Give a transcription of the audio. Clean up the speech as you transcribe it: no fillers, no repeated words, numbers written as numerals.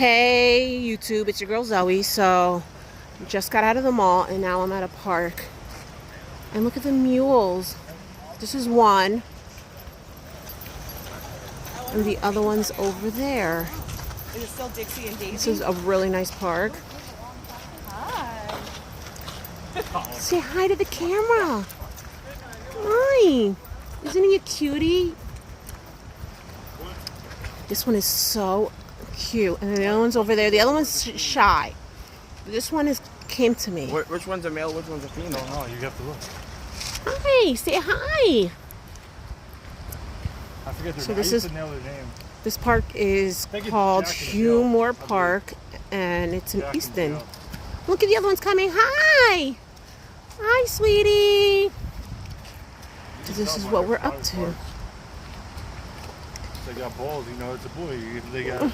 Hey YouTube, it's your girl Zoe. So just got out of the mall and now I'm at a park. And look at the mules. This is one. And the other one's over there. Is it still Dixie and Daisy? This is a really nice park. Hi. Say hi to the camera. Hi. Isn't he a cutie? This one is so cute. And the other one's over there. The other one's shy. This one came to me. Which one's a male? Which one's a female? No, you have to look. Hi. Say hi. I forget their So name. this I used is- to know their name. This park is think it's called Jack and Jill, Hughe I believe. Park, and it's in Jack and Easton. Jill. Look at the other one's coming. Hi! Hi, sweetie! So this is what we're up to. They got balls, you know, it's a boy. They got